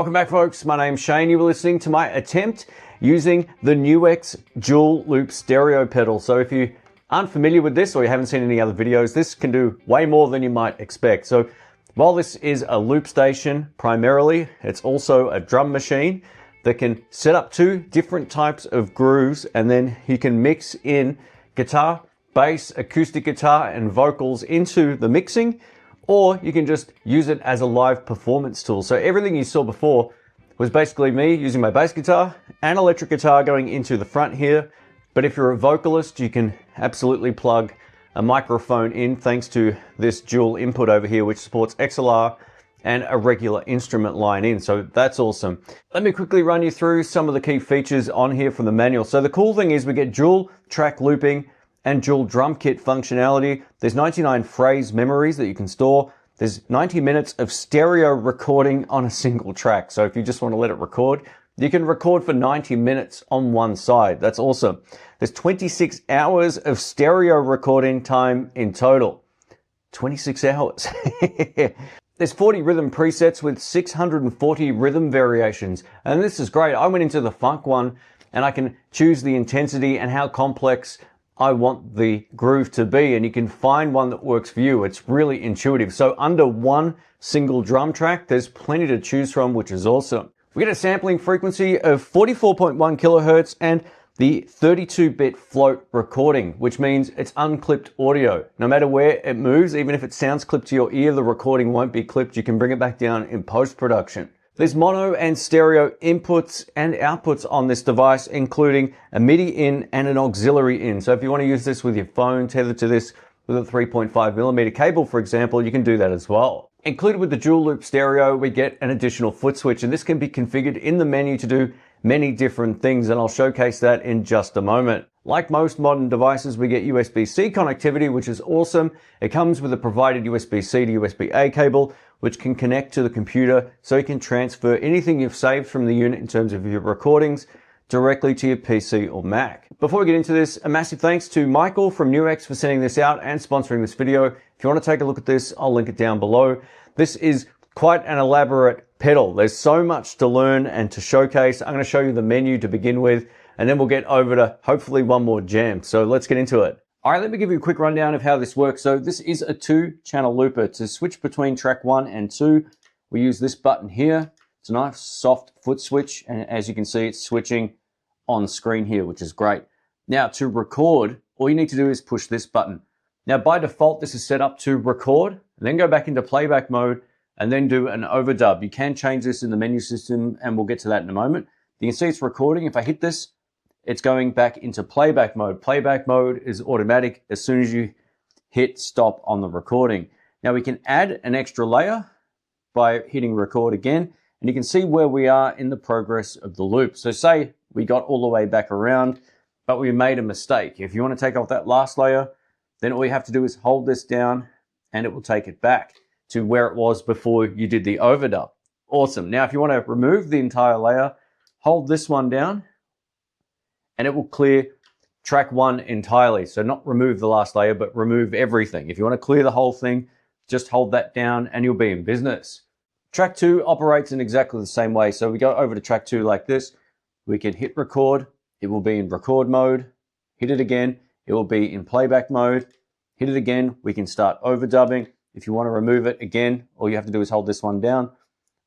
Welcome back, folks. My name's Shane. You were listening to my attempt using the NUX dual loop stereo pedal. So if you aren't familiar with this or you haven't seen any other videos, this can do way more than you might expect. So while this is a loop station primarily, it's also a drum machine that can set up two different types of grooves, and then you can mix in guitar, bass, acoustic guitar, and vocals into the mixing, or you can just use it as a live performance tool. So everything you saw before was basically me using my bass guitar and electric guitar going into the front here. But if you're a vocalist, you can absolutely plug a microphone in thanks to this dual input over here, which supports XLR and a regular instrument line in. So that's awesome. Let me quickly run you through some of the key features on here from the manual. So the cool thing is we get dual track looping and dual drum kit functionality. There's 99 phrase memories that you can store. There's 90 minutes of stereo recording on a single track. So if you just want to let it record, you can record for 90 minutes on one side. That's awesome. There's 26 hours of stereo recording time in total. 26 hours. There's 40 rhythm presets with 640 rhythm variations. And this is great. I went into the funk one and I can choose the intensity and how complex I want the groove to be, and you can find one that works for you. It's really intuitive. So under one single drum track, there's plenty to choose from, which is awesome. We get a sampling frequency of 44.1 kilohertz and the 32-bit float recording, which means it's unclipped audio. No matter where it moves, even if it sounds clipped to your ear, the recording won't be clipped. You can bring it back down in post-production. There's mono and stereo inputs and outputs on this device, including a Midi in and an auxiliary in. So if you want to use this with your phone, tethered to this with a 3.5mm cable, for example, you can do that as well. Included with the dual loop stereo, we get an additional Footswitch, and this can be configured in the menu to do many different things, and I'll showcase that in just a moment. Like most modern devices, we get USB-C connectivity, which is awesome. It comes with a provided USB-C to USB-A cable, which can connect to the computer so you can transfer anything you've saved from the unit in terms of your recordings directly to your PC or Mac. Before we get into this, a massive thanks to Michael from NUX for sending this out and sponsoring this video. If you want to take a look at this, I'll link it down below. This is quite an elaborate pedal. There's so much to learn and to showcase. I'm going to show you the menu to begin with, and then we'll get over to hopefully one more jam. So let's get into it. All right, let me give you a quick rundown of how this works. So this is a 2-channel looper. To switch between track 1 and 2, we use this button here. It's a nice soft foot switch, and as you can see, it's switching on screen here, which is great. Now to record, all you need to do is push this button. Now by default, this is set up to record, then go back into playback mode, and then do an overdub. You can change this in the menu system, and we'll get to that in a moment. You can see it's recording. If I hit this, it's going back into playback mode. Playback mode is automatic as soon as you hit stop on the recording. Now we can add an extra layer by hitting record again, and you can see where we are in the progress of the loop. So say we got all the way back around, but we made a mistake. If you want to take off that last layer, then all you have to do is hold this down and it will take it back to where it was before you did the overdub. Awesome. Now if you want to remove the entire layer, hold this one down and it will clear track 1 entirely. So not remove the last layer, but remove everything. If you want to clear the whole thing, just hold that down and you'll be in business. Track 2 operates in exactly the same way. So we go over to track 2 like this. We can hit record. It will be in record mode. Hit it again. It will be in playback mode. Hit it again. We can start overdubbing. If you want to remove it again, all you have to do is hold this one down.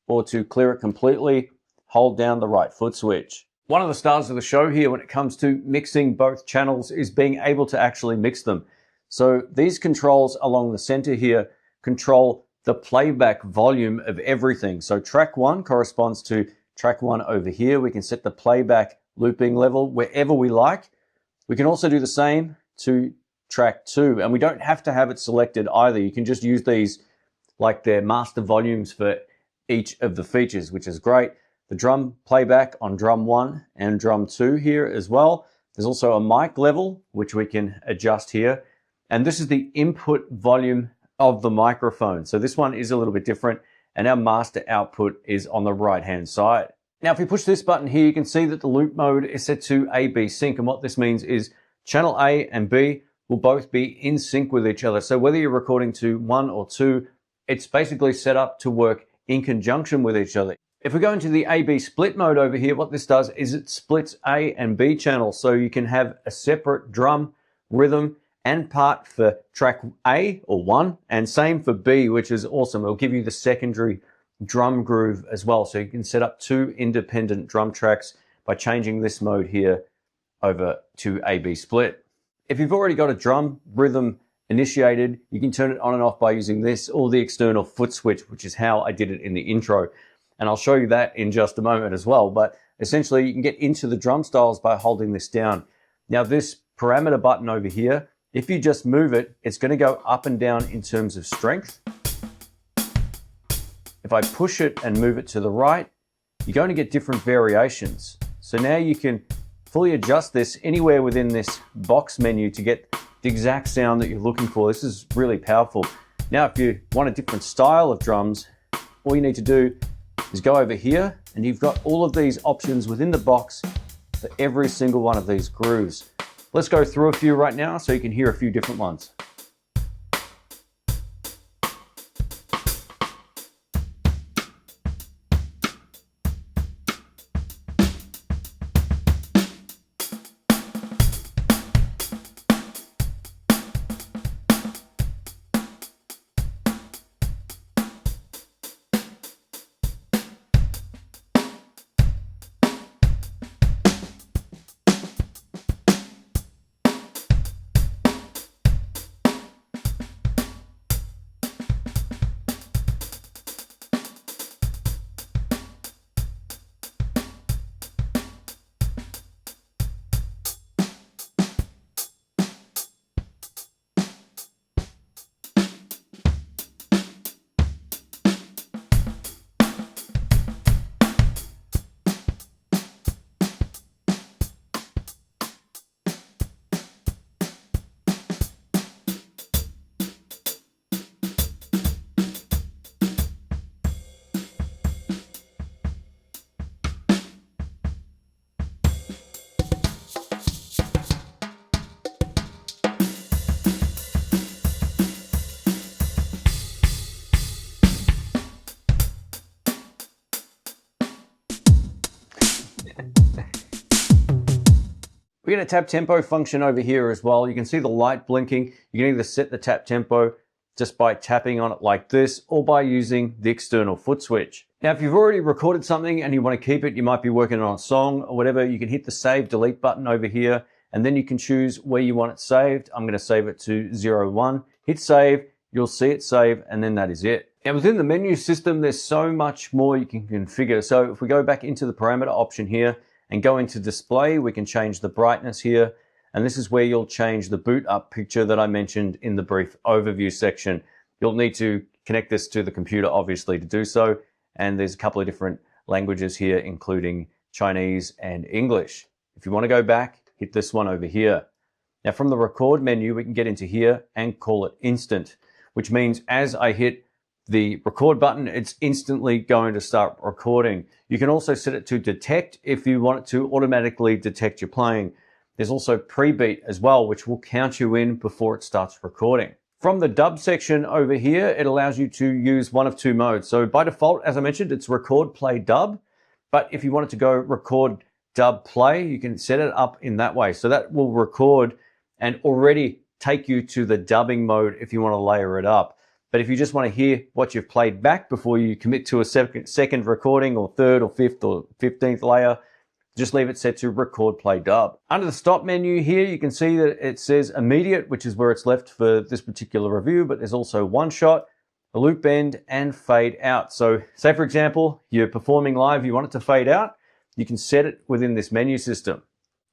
Or to clear it completely, hold down the right foot switch. One of the stars of the show here when it comes to mixing both channels is being able to actually mix them. So these controls along the center here control the playback volume of everything. So track 1 corresponds to track 1 over here. We can set the playback looping level wherever we like. We can also do the same to track 2, and we don't have to have it selected either. You can just use these like their master volumes for each of the features, which is great. The drum playback on drum 1 and drum 2 here as well. There's also a mic level, which we can adjust here. And this is the input volume of the microphone. So this one is a little bit different, and our master output is on the right-hand side. Now, if we push this button here, you can see that the loop mode is set to A/B sync. And what this means is channel A and B will both be in sync with each other. So whether you're recording to 1 or 2, it's basically set up to work in conjunction with each other. If we go into the A-B split mode over here, what this does is it splits A and B channels. So you can have a separate drum, rhythm, and part for track A or 1, and same for B, which is awesome. It'll give you the secondary drum groove as well. So you can set up 2 independent drum tracks by changing this mode here over to A-B split. If you've already got a drum rhythm initiated, you can turn it on and off by using this or the external Footswitch, which is how I did it in the intro. And I'll show you that in just a moment as well. But essentially you can get into the drum styles by holding this down. Now this parameter button over here, if you just move it, it's going to go up and down in terms of strength. If I push it and move it to the right, you're going to get different variations. So now you can fully adjust this anywhere within this box menu to get the exact sound that you're looking for. This is really powerful. Now, if you want a different style of drums, all you need to do is go over here and you've got all of these options within the box for every single one of these grooves. Let's go through a few right now so you can hear a few different ones. We get a tap tempo function over here as well. You can see the light blinking. You can either set the tap tempo just by tapping on it like this or by using the external Footswitch. Now, if you've already recorded something and you want to keep it, you might be working on a song or whatever, you can hit the save delete button over here and then you can choose where you want it saved. I'm going to save it to 01. Hit save, you'll see it save, and then that is it. Now within the menu system, there's so much more you can configure. So if we go back into the parameter option here and go into display, we can change the brightness here. And this is where you'll change the boot up picture that I mentioned in the brief overview section. You'll need to connect this to the computer, obviously, to do so. And there's a couple of different languages here, including Chinese and English. If you want to go back, hit this one over here. Now from the record menu, we can get into here and call it instant, which means as I hit the record button, it's instantly going to start recording. You can also set it to detect if you want it to automatically detect your playing. There's also pre-beat as well, which will count you in before it starts recording. From the dub section over here, it allows you to use one of 2 modes. So by default, as I mentioned, it's record, play, dub. But if you wanted to go record, dub, play, you can set it up in that way. So that will record and already take you to the dubbing mode if you want to layer it up. But if you just want to hear what you've played back before you commit to a second recording or 3rd or 5th or 15th layer, just leave it set to record, play, dub. Under the stop menu here, you can see that it says immediate, which is where it's left for this particular review, but there's also one shot, a loop bend, and fade out. So say for example, you're performing live, you want it to fade out, you can set it within this menu system.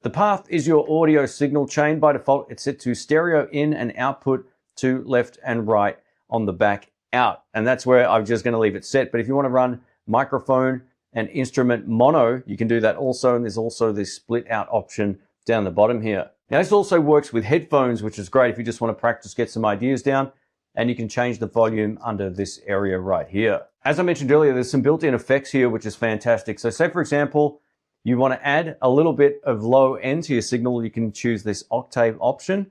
The path is your audio signal chain. By default, it's set to stereo in and output to left and right on the back out. And that's where I'm just going to leave it set. But if you want to run microphone and instrument mono, you can do that also. And there's also this split out option down the bottom here. Now this also works with headphones, which is great if you just want to practice, get some ideas down, and you can change the volume under this area right here. As I mentioned earlier, there's some built-in effects here, which is fantastic. So say for example, you want to add a little bit of low end to your signal, you can choose this octave option.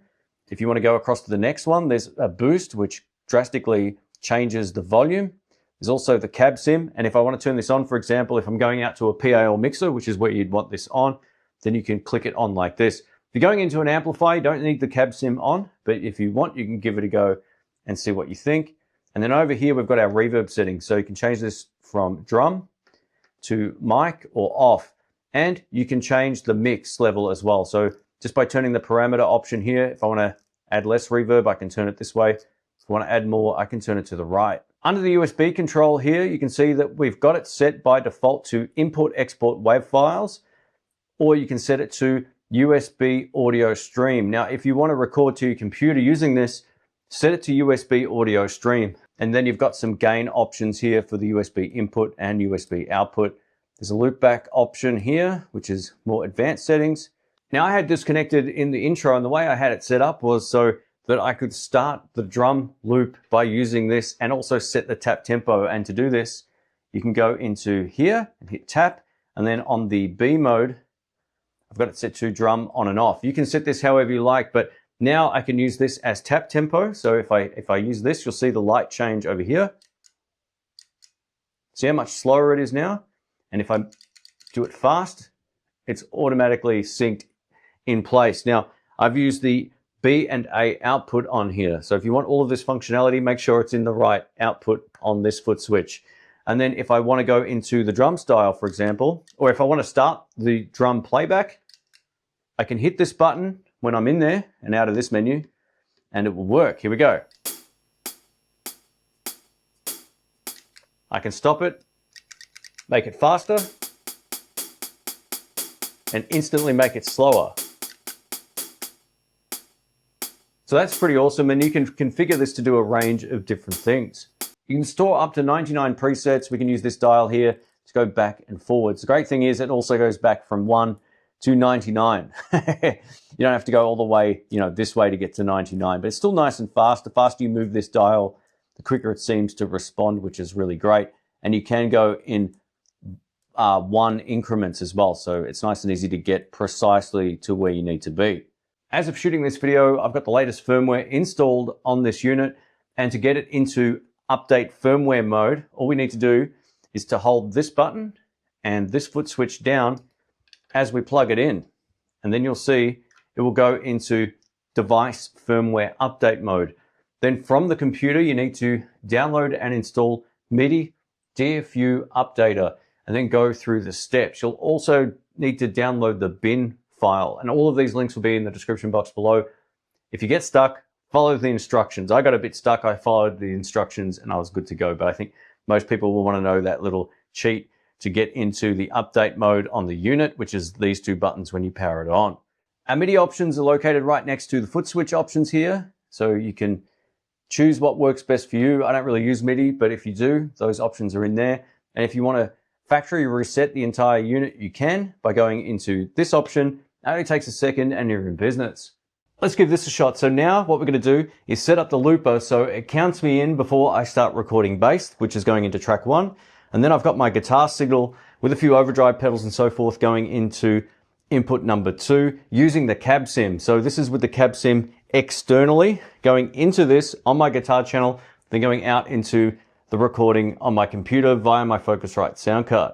If you want to go across to the next one, there's a boost, which drastically changes the volume. There's also the cab sim, and if I want to turn this on, for example, if I'm going out to a PAL mixer, which is where you'd want this on, then you can click it on like this. If you're going into an amplifier, you don't need the cab sim on, but if you want, you can give it a go and see what you think. And then over here, we've got our reverb settings. So you can change this from drum to mic or off, and you can change the mix level as well. So just by turning the parameter option here, if I want to add less reverb, I can turn it this way. If I want to add more, I can turn it to the right. Under the USB control here, you can see that we've got it set by default to import-export WAV files, or you can set it to USB audio stream. Now, if you want to record to your computer using this, set it to USB audio stream. And then you've got some gain options here for the USB input and USB output. There's a loopback option here, which is more advanced settings. Now, I had disconnected in the intro, and the way I had it set up was so that I could start the drum loop by using this and also set the tap tempo. And to do this, you can go into here and hit tap, and then on the B mode, I've got it set to drum on and off. You can set this however you like, but now I can use this as tap tempo. So if I use this, you'll see the light change over here. See how much slower it is now? And if I do it fast, it's automatically synced in place. Now, I've used the B and A output on here. So if you want all of this functionality, make sure it's in the right output on this Footswitch. And then if I want to go into the drum style, for example, or if I want to start the drum playback, I can hit this button when I'm in there and out of this menu, and it will work. Here we go. I can stop it, make it faster, and instantly make it slower. So that's pretty awesome, and you can configure this to do a range of different things. You can store up to 99 presets. We can use this dial here to go back and forwards. The great thing is it also goes back from 1 to 99. You don't have to go all the way, this way to get to 99, but it's still nice and fast. The faster you move this dial, the quicker it seems to respond, which is really great. And you can go in 1 increments as well. So it's nice and easy to get precisely to where you need to be. As of shooting this video, I've got the latest firmware installed on this unit, and to get it into update firmware mode, all we need to do is to hold this button and this foot switch down as we plug it in. And then you'll see it will go into device firmware update mode. Then from the computer, you need to download and install Midi DFU updater and then go through the steps. You'll also need to download the bin file, and all of these links will be in the description box below. If you get stuck, follow the instructions. I got a bit stuck. I followed the instructions and I was good to go. But I think most people will want to know that little cheat to get into the update mode on the unit, which is these 2 buttons when you power it on. Our MIDI options are located right next to the Footswitch options here. So you can choose what works best for you. I don't really use MIDI, but if you do, those options are in there. And if you want to factory reset the entire unit, you can by going into this option. It only takes a second and you're in business. Let's give this a shot. So now what we're going to do is set up the looper so it counts me in before I start recording bass, which is going into track 1. And then I've got my guitar signal with a few overdrive pedals and so forth going into input number 2 using the cab sim. So this is with the cab sim externally going into this on my guitar channel, then going out into the recording on my computer via my Focusrite sound card.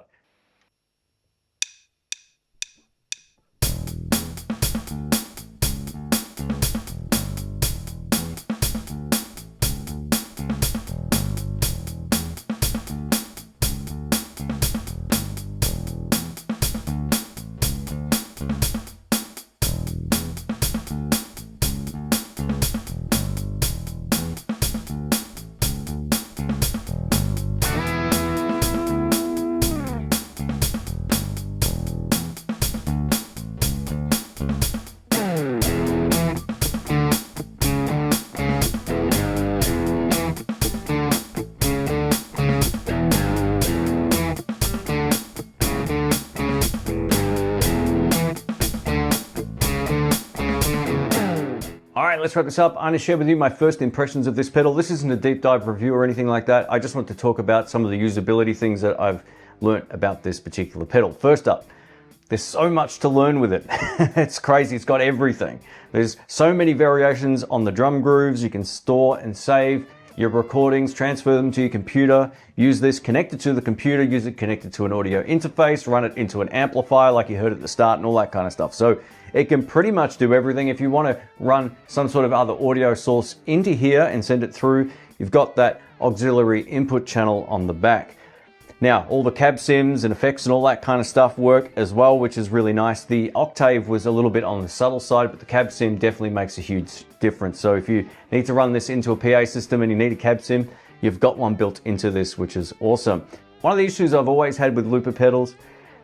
All right, let's wrap this up. I'm going to share with you my first impressions of this pedal. This isn't a deep dive review or anything like that. I just want to talk about some of the usability things that I've learnt about this particular pedal. First up, there's so much to learn with it. It's crazy. It's got everything. There's so many variations on the drum grooves. You can store and save your recordings, transfer them to your computer, use this, connect it to the computer, use it connected to an audio interface, run it into an amplifier like you heard at the start and all that kind of stuff. So it can pretty much do everything. If you want to run some sort of other audio source into here and send it through, you've got that auxiliary input channel on the back. Now, all the cab sims and effects and all that kind of stuff work as well, which is really nice. The octave was a little bit on the subtle side, but the cab sim definitely makes a huge difference. So if you need to run this into a PA system and you need a cab sim, you've got one built into this, which is awesome. One of the issues I've always had with looper pedals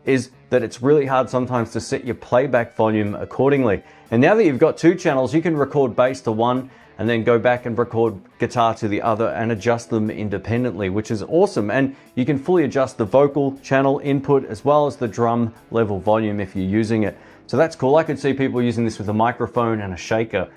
is that it's really hard sometimes to set your playback volume accordingly. And now that you've got two channels, you can record bass to one and then go back and record guitar to the other and adjust them independently, which is awesome. And you can fully adjust the vocal channel input as well as the drum level volume if you're using it. So that's cool. I could see people using this with a microphone and a shaker,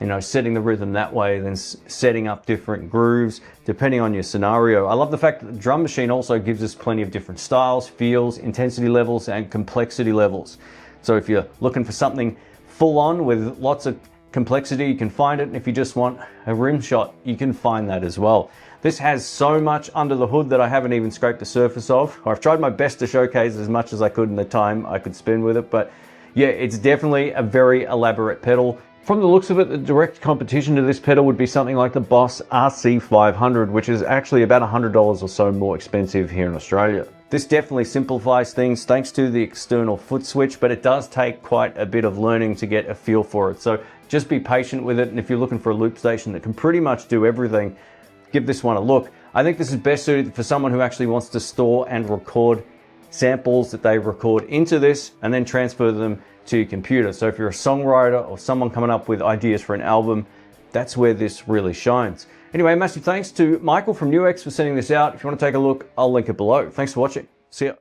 you know, setting the rhythm that way, then setting up different grooves depending on your scenario. I love the fact that the drum machine also gives us plenty of different styles, feels, intensity levels, and complexity levels. So if you're looking for something full on with lots of complexity, you can find it. And if you just want a rim shot, you can find that as well. This has so much under the hood that I haven't even scraped the surface of. I've tried my best to showcase as much as I could in the time I could spend with it, but yeah, it's definitely a very elaborate pedal. From the looks of it, the direct competition to this pedal would be something like the Boss RC500, which is actually about $100 or so more expensive here in Australia. This definitely simplifies things thanks to the external foot switch, but it does take quite a bit of learning to get a feel for it. So just be patient with it, and if you're looking for a loop station that can pretty much do everything, give this one a look. I think this is best suited for someone who actually wants to store and record samples that they record into this and then transfer them to your computer. So if you're a songwriter or someone coming up with ideas for an album, that's where this really shines. Anyway, massive thanks to Michael from NUX for sending this out. If you want to take a look, I'll link it below. Thanks for watching. See ya.